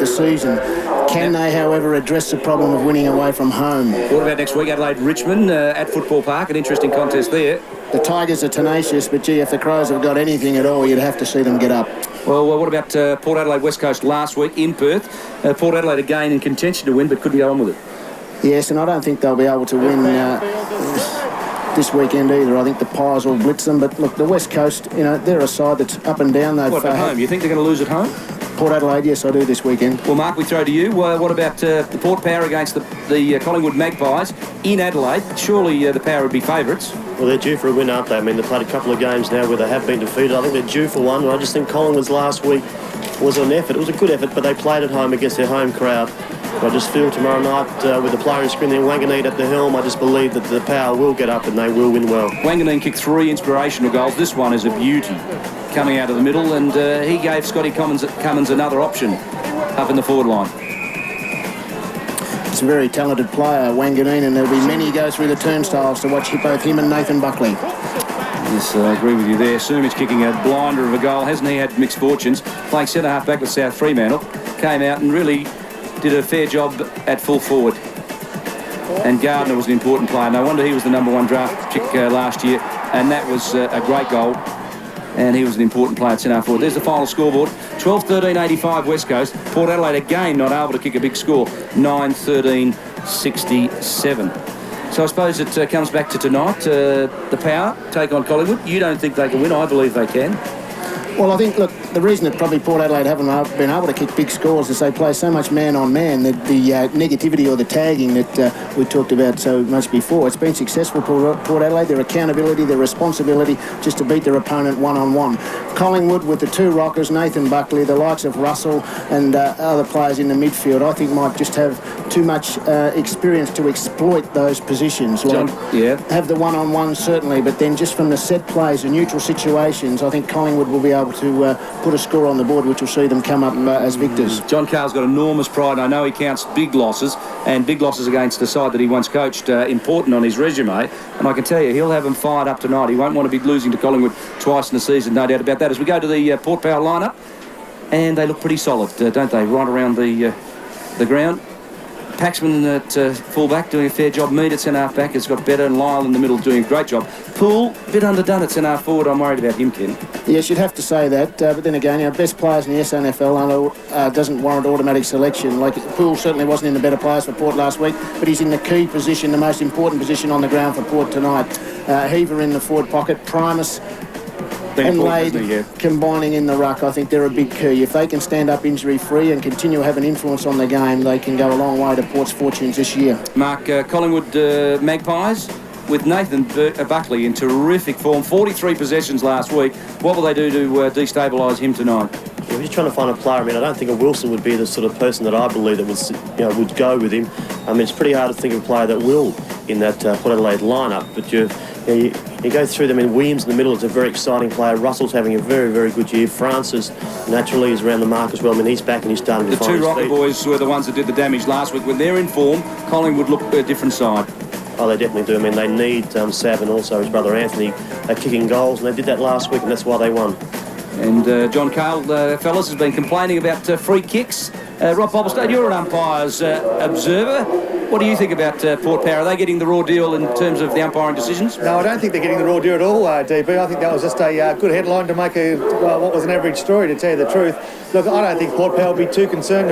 the season. Can they, however, address the problem of winning away from home? What about next week? Adelaide Richmond at Football Park, an interesting contest there. The Tigers are tenacious, but gee, if the Crows have got anything at all, you'd have to see them get up. Well, what about Port Adelaide West Coast last week in Perth? Port Adelaide again in contention to win, but couldn't go on with it. Yes, and I don't think they'll be able to win this weekend either. I think the Pies will blitz them, but look, the West Coast, they're a side that's up and down. What at home? You think they're going to lose at home? Port Adelaide, yes, I do this weekend. Well, Mark, we throw to you. What about the Port Power against the Collingwood Magpies in Adelaide? Surely the Power would be favourites. Well, they're due for a win, aren't they? I mean, they've played a couple of games now where they have been defeated. I think they're due for one. I just think Collingwood's last week was an effort. It was a good effort, but they played at home against their home crowd. I just feel tomorrow night with the player in screen and Wanganeen at the helm, I just believe that the Power will get up and they will win well. Wanganeen kicked 3 inspirational goals. This one is a beauty coming out of the middle, and he gave Scotty Cummins another option up in the forward line. It's a very talented player, Wanganeen, and there'll be many go through the turnstiles to watch both him and Nathan Buckley. Yes, I agree with you there. Sumich kicking a blinder of a goal. Hasn't he had mixed fortunes? Playing centre-half back with South Fremantle. Came out and really did a fair job at full forward. And Gardner was an important player. No wonder he was the #1 draft pick last year. And that was a great goal. And he was an important player at centre forward. There's the final scoreboard. 12-13-85 West Coast. Port Adelaide again not able to kick a big score. 9-13-67. So I suppose it comes back to tonight. The Power take on Collingwood. You don't think they can win. I believe they can. Well, I think, look, the reason that probably Port Adelaide haven't been able to kick big scores is they play so much man-on-man, that the negativity or the tagging that we talked about so much before. It's been successful for Port Adelaide, their accountability, their responsibility just to beat their opponent one-on-one. Collingwood with the 2 rockers, Nathan Buckley, the likes of Russell and other players in the midfield, I think might just have too much experience to exploit those positions. John, yeah. Have the one-on-one certainly, but then just from the set plays and neutral situations, I think Collingwood will be able to put a score on the board which will see them come up as victors. John Carl's got enormous pride, and I know he counts big losses, and big losses against the side that he once coached, important on his resume, and I can tell you he'll have them fired up tonight. He won't want to be losing to Collingwood twice in the season, no doubt about that. As we go to the Port Power lineup, and they look pretty solid, don't they, right around the ground. Paxman at full-back doing a fair job. Mead at centre-half-back has got better, and Lyle in the middle doing a great job. Poole, a bit underdone at centre-half-forward. I'm worried about him, Ken. Yes, you'd have to say that, but then again, best players in the SNFL doesn't warrant automatic selection. Like, Poole certainly wasn't in the better players for Port last week, but he's in the key position, the most important position on the ground for Port tonight. Heaver in the forward pocket, Primus and Lade combining in the ruck. I think they're a big key. If they can stand up injury-free and continue to have an influence on the game, they can go a long way to Port's fortunes this year. Mark, Collingwood Magpies with Nathan Buckley in terrific form. 43 possessions last week. What will they do to destabilise him tonight? We're just trying to find a player. I mean, I don't think a Wilson would be the sort of person that I believe that would go with him. I mean, it's pretty hard to think of a player that will in that Port Adelaide lineup. But you go through them. I mean, Williams in the middle is a very exciting player. Russell's having a very, very good year. Francis naturally is around the mark as well. I mean, he's back and he's starting to find his feet. The 2 Rocker boys were the ones that did the damage last week. When they're in form, Collingwood look a different side. Oh, they definitely do. I mean, they need Sav and also his brother Anthony kicking goals, and they did that last week, and that's why they won. And John Carl, fellas, has been complaining about free kicks. Rob Bobblestone, you're an umpire's observer. What do you think about Port Power? Are they getting the raw deal in terms of the umpiring decisions? No, I don't think they're getting the raw deal at all, DB. I think that was just a good headline to make what was an average story, to tell you the truth. Look, I don't think Port Power will be too concerned